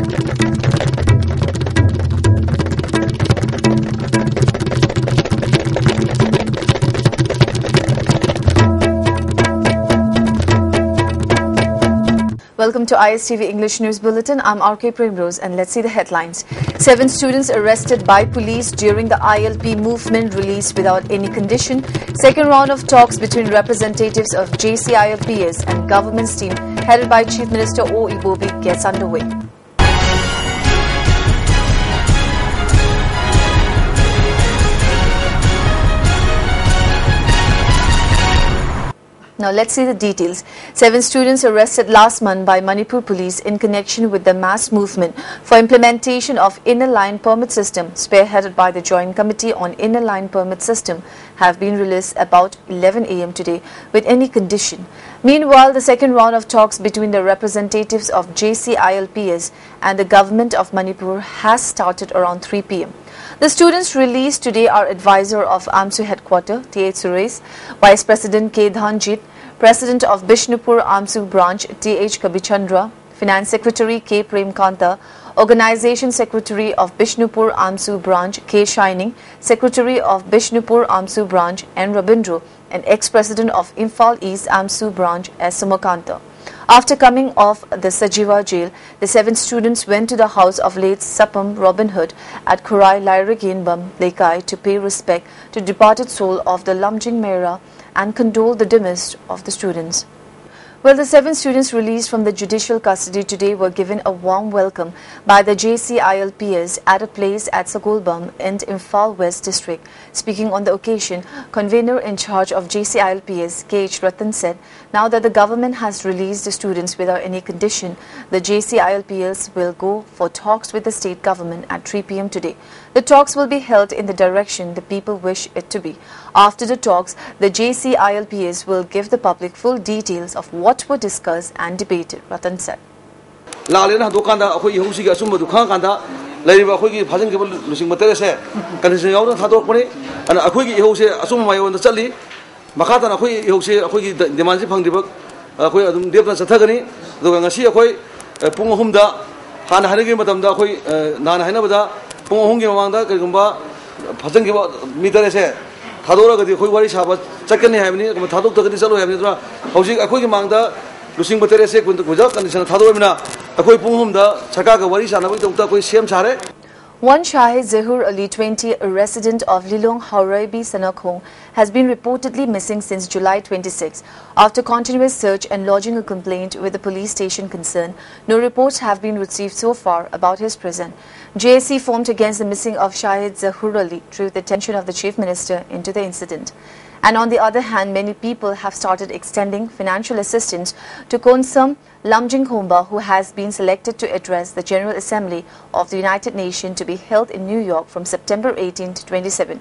Welcome to ISTV English News Bulletin. I'm RK Primrose and let's see the headlines. 7 students arrested by police during the ILP movement released without any condition. Second round of talks between representatives of JCILPS and government's team headed by Chief Minister O. Ibobi gets underway. Now let's see the details. 7 students arrested last month by Manipur police in connection with the mass movement for implementation of Inner Line Permit System, spearheaded by the Joint Committee on Inner Line Permit System, have been released about 11 a.m. today with any condition. Meanwhile, the second round of talks between the representatives of JCILPS and the government of Manipur has started around 3 p.m. The students released today are advisor of AMSU headquarters, T.H. Suresh, Vice President K. Dhanjit, President of Bishnupur AMSU branch, T.H. Kabichandra, Finance Secretary K. Premkanta, Organization Secretary of Bishnupur AMSU branch, K. Shining, Secretary of Bishnupur AMSU branch, N. Rabindro, and ex-president of Imphal East AMSU branch, S. Sumakanta. After coming off the Sajiva jail, the 7 students went to the house of late Sapam Robin Hood at Kurai Lairaginbam, Lekai to pay respect to departed soul of the Lamjing Mera and condole the demise of the students. Well, the 7 students released from the judicial custody today were given a warm welcome by the JCILPS at a place at Sagolbam in Imphal West District. Speaking on the occasion, convener in charge of JCILPS, K.H. Ratan, said, now that the government has released the students without any condition, the JCILPS will go for talks with the state government at 3 p.m. today. The talks will be held in the direction the people wish it to be. After the talks, the JCILPS will give the public full details of what were discussed and debated, Ratan said. थादोरगदि खोइ वारी साबा चकनी हैबनी थादोक तगदि चलो हैबनी दुरा हौसिक अखोइ मांगदा लुसिंग बतेरे से कुन गुजा condition थादोरमिना अखोइ पुंगहुमदा छका का वारी सानाबि तोक्ता कोइ सेम सारे. One Shahid Zahur Ali, 20, a resident of Lilong Hauraibi, Sanakhong, has been reportedly missing since July 26. After continuous search and lodging a complaint with the police station concerned, no reports have been received so far about his presence. JSC formed against the missing of Shahid Zahur Ali drew the attention of the Chief Minister into the incident. And on the other hand, many people have started extending financial assistance to Konsam Lamjing Khomba, who has been selected to address the General Assembly of the United Nations to be held in New York from September 18 to 27.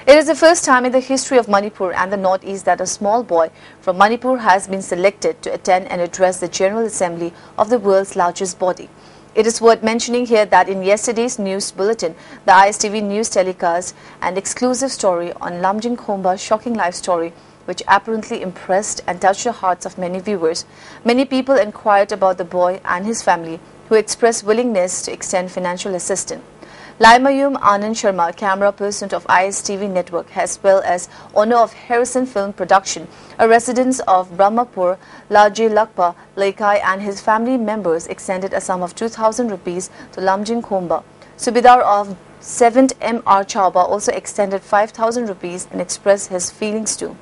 It is the first time in the history of Manipur and the Northeast that a small boy from Manipur has been selected to attend and address the General Assembly of the world's largest body. It is worth mentioning here that in yesterday's news bulletin, the ISTV news telecast an exclusive story on Lamjing Khomba's shocking life story, which apparently impressed and touched the hearts of many viewers. Many people inquired about the boy and his family, who expressed willingness to extend financial assistance. Laimayum Anand Sharma, camera person of ISTV network, as well as owner of Harrison Film Production, a resident of Brahmapur, Laji Lakpa, Lekai, and his family members extended a sum of 2,000 rupees to Lamjing Khomba. Subidar of 7th M.R. Chauba also extended 5,000 rupees and expressed his feelings too.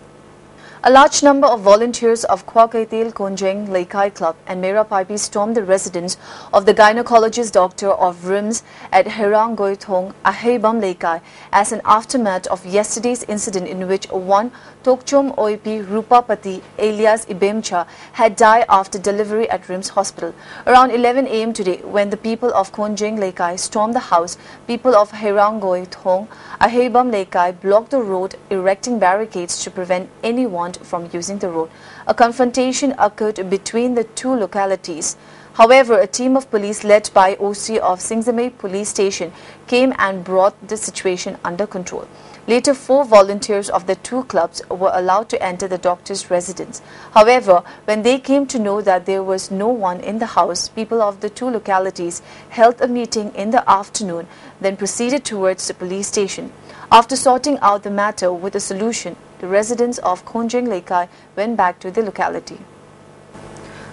A large number of volunteers of Kwakaitil Konjeng Lekai Club and Mera Paipi stormed the residence of the gynecologist doctor of RIMS at Herang Goithong, Aheibam Lekai, as an aftermath of yesterday's incident in which one Tokchom Oipi Rupapati alias Ibemcha had died after delivery at RIMS hospital. Around 11 a.m. today, when the people of Konjeng Lekai stormed the house, people of Herang Goithong, Aheibam Lekai blocked the road, erecting barricades to prevent anyone from using the road. A confrontation occurred between the two localities. However, a team of police led by OC of Singzame police station came and brought the situation under control. Later, 4 volunteers of the 2 clubs were allowed to enter the doctor's residence. However, when they came to know that there was no one in the house, people of the 2 localities held a meeting in the afternoon, then proceeded towards the police station. After sorting out the matter with a solution, the residents of Khonjeng Lekai went back to the locality.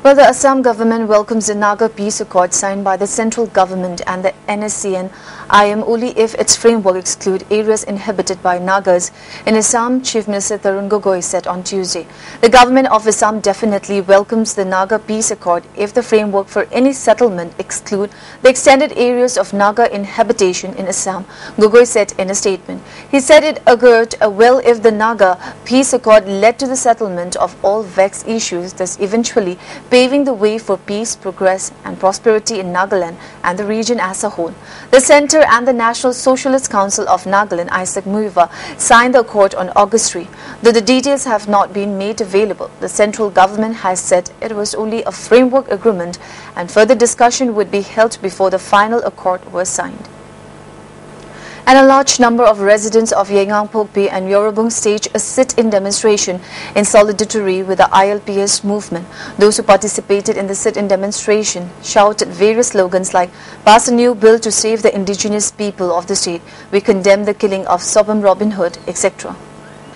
Well, the Assam government welcomes the Naga peace accord signed by the central government and the NSCN IM only if its framework exclude areas inhabited by Nagas. In Assam, Chief Minister Tarun Gogoi said on Tuesday, the government of Assam definitely welcomes the Naga peace accord if the framework for any settlement exclude the extended areas of Naga inhabitation in Assam, Gogoi said in a statement. He said it augured well if the Naga peace accord led to the settlement of all vexed issues, thus eventually paving the way for peace, progress and prosperity in Nagaland and the region as a whole. The Centre and the National Socialist Council of Nagaland, Isaac Muiva, signed the accord on August 3. Though the details have not been made available, the central government has said it was only a framework agreement and further discussion would be held before the final accord was signed. And a large number of residents of Yengang Pokpi and Yorubung staged a sit-in demonstration in solidarity with the ILPS movement. Those who participated in the sit-in demonstration shouted various slogans like "Pass a new bill to save the indigenous people of the state," "We condemn the killing of Sobam Robin Hood," etc.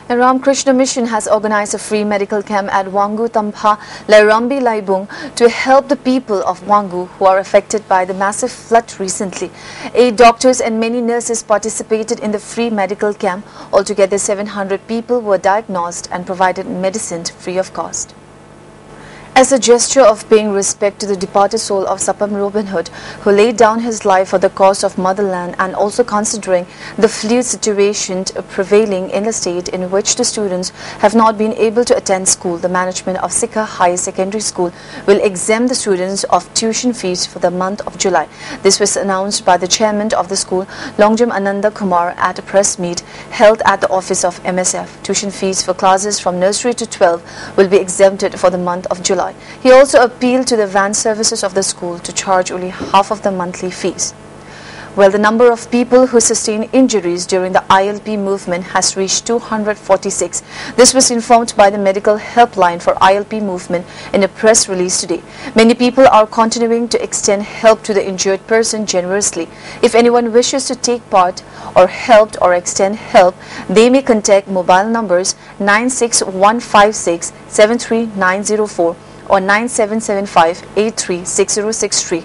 The Ramakrishna Mission has organized a free medical camp at Wangu Tampha Lairambi Laibung to help the people of Wangu who are affected by the massive flood recently. 8 doctors and many nurses participated in the free medical camp. Altogether 700 people were diagnosed and provided medicine free of cost. As a gesture of paying respect to the departed soul of Sobam Robin Hood, who laid down his life for the cause of motherland, and also considering the fluid situation prevailing in the state in which the students have not been able to attend school, the management of Sikha High Secondary School will exempt the students of tuition fees for the month of July. This was announced by the chairman of the school, Longjam Ananda Kumar, at a press meet held at the office of MSF. Tuition fees for classes from nursery to 12 will be exempted for the month of July. He also appealed to the van services of the school to charge only half of the monthly fees. Well, the number of people who sustained injuries during the ILP movement has reached 246. This was informed by the medical helpline for ILP movement in a press release today. Many people are continuing to extend help to the injured person generously. If anyone wishes to take part or help or extend help, they may contact mobile numbers 96156 73904 or 9775 836063.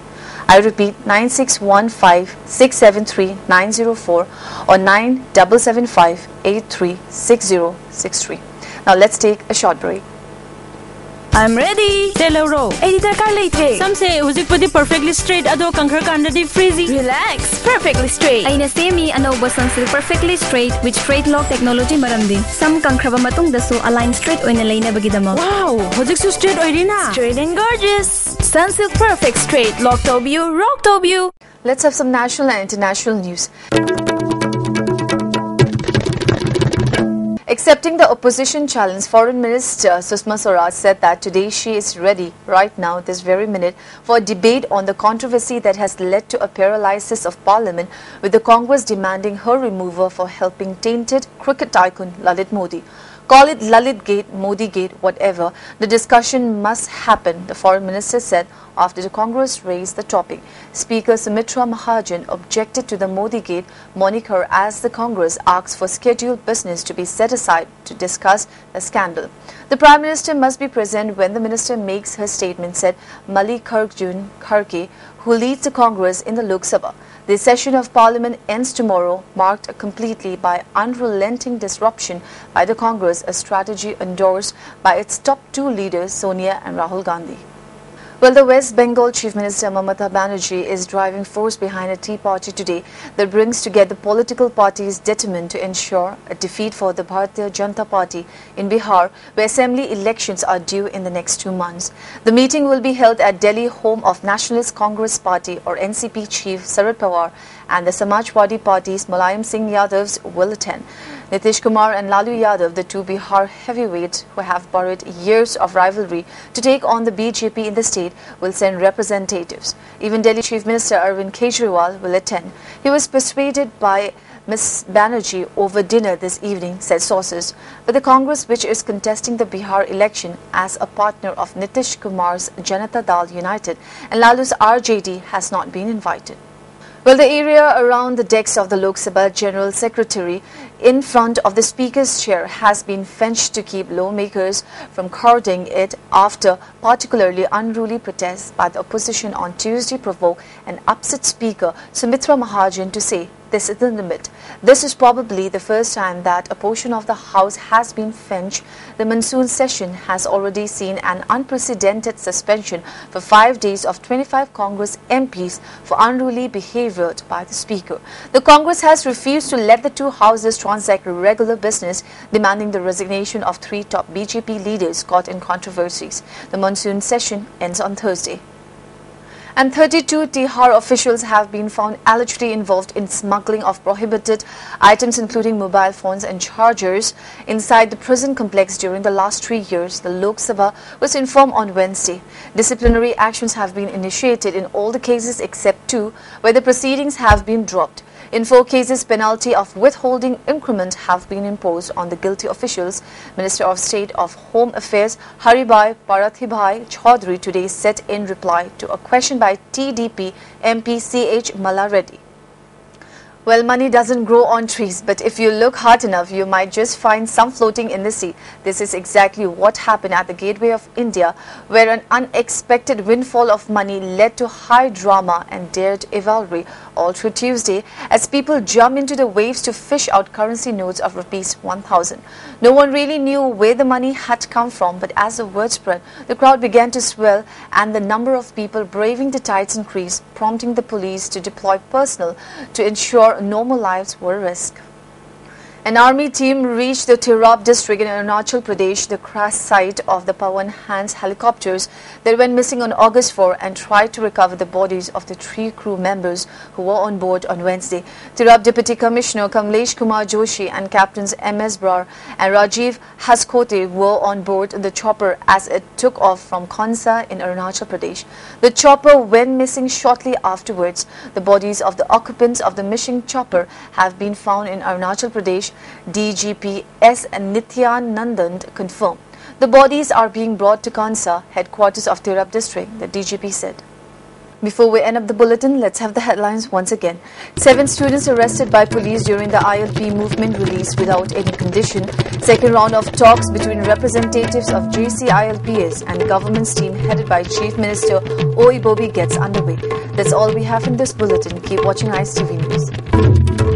I repeat, 9615-673-904 or 9775-836063. Now let's take a short break. I'm ready. Teloro. Editor car late. Some say music put perfectly straight. Ado kankar kandadi freezy. Relax. Perfectly straight. Aina semi anauba sunsil perfectly straight with straight lock technology maramdi. Some kankraba matung daso align straight oina laina bagidama. Wow. Music so straight oirina. Straight and gorgeous. Sunsilk perfect straight. Lock to you. Rock to you. Let's have some national and international news. Accepting the opposition challenge, Foreign Minister Sushma Swaraj said that today she is ready, right now, this very minute, for a debate on the controversy that has led to a paralysis of Parliament, with the Congress demanding her removal for helping tainted cricket tycoon Lalit Modi. Call it Lalit Gate, Modi Gate, whatever, the discussion must happen, the Foreign Minister said after the Congress raised the topic. Speaker Sumitra Mahajan objected to the Modi Gate moniker as the Congress asked for scheduled business to be set aside to discuss the scandal. The Prime Minister must be present when the Minister makes her statement, said Mallikarjun Kharge, who leads the Congress in the Lok Sabha. The session of Parliament ends tomorrow, marked completely by unrelenting disruption by the Congress, a strategy endorsed by its top 2 leaders, Sonia and Rahul Gandhi. Well, the West Bengal Chief Minister Mamata Banerjee is driving force behind a tea party today that brings together political parties determined to ensure a defeat for the Bharatiya Janata Party in Bihar, where assembly elections are due in the next 2 months. The meeting will be held at Delhi, home of Nationalist Congress Party or NCP Chief Sharad Pawar, and the Samajwadi Party's Mulayam Singh Yadav's will attend. Nitish Kumar and Lalu Yadav, the 2 Bihar heavyweights who have borrowed years of rivalry to take on the BJP in the state, will send representatives. Even Delhi Chief Minister Arvind Kejriwal will attend. He was persuaded by Ms. Banerjee over dinner this evening, said sources. But the Congress, which is contesting the Bihar election as a partner of Nitish Kumar's Janata Dal United and Lalu's RJD, has not been invited. Well, the area around the desk of the Lok Sabha General Secretary in front of the Speaker's chair has been fenced to keep lawmakers from crowding it after particularly unruly protests by the opposition on Tuesday provoked an upset Speaker Sumitra Mahajan to say this is the limit. This is probably the first time that a portion of the House has been fenced. The monsoon session has already seen an unprecedented suspension for 5 days of 25 Congress MPs for unruly behavior by the Speaker. The Congress has refused to let the two houses transact regular business, demanding the resignation of 3 top BJP leaders caught in controversies. The monsoon session ends on Thursday. And 32 Tihar officials have been found allegedly involved in smuggling of prohibited items including mobile phones and chargers inside the prison complex during the last 3 years, the Lok Sabha was informed on Wednesday. Disciplinary actions have been initiated in all the cases except 2 where the proceedings have been dropped. In 4 cases, penalty of withholding increment have been imposed on the guilty officials. Minister of State of Home Affairs Haribhai Parathibhai Chaudhary today said in reply to a question by TDP MP CH Malareddy. Well, money doesn't grow on trees, but if you look hard enough, you might just find some floating in the sea. This is exactly what happened at the Gateway of India, where an unexpected windfall of money led to high drama and dared rivalry all through Tuesday as people jumped into the waves to fish out currency notes of rupees 1,000. No one really knew where the money had come from, but as the word spread, the crowd began to swell and the number of people braving the tides increased, prompting the police to deploy personnel to ensure normal lives were at risk. An army team reached the Tirap district in Arunachal Pradesh, the crash site of the Pawan Hans helicopters that went missing on August 4, and tried to recover the bodies of the 3 crew members who were on board on Wednesday. Tirap Deputy Commissioner Kamlesh Kumar Joshi and Captains MS Brar and Rajiv Haskote were on board the chopper as it took off from Khansa in Arunachal Pradesh. The chopper went missing shortly afterwards. The bodies of the occupants of the missing chopper have been found in Arunachal Pradesh. DGP S. Nithyanandan confirmed. The bodies are being brought to Kansa, headquarters of Tirap district, the DGP said. Before we end up the bulletin, let's have the headlines once again. 7 students arrested by police during the ILP movement released without any condition. Second round of talks between representatives of GC-ILPS and government's team headed by Chief Minister O. Ibobi gets underway. That's all we have in this bulletin. Keep watching ISTV News.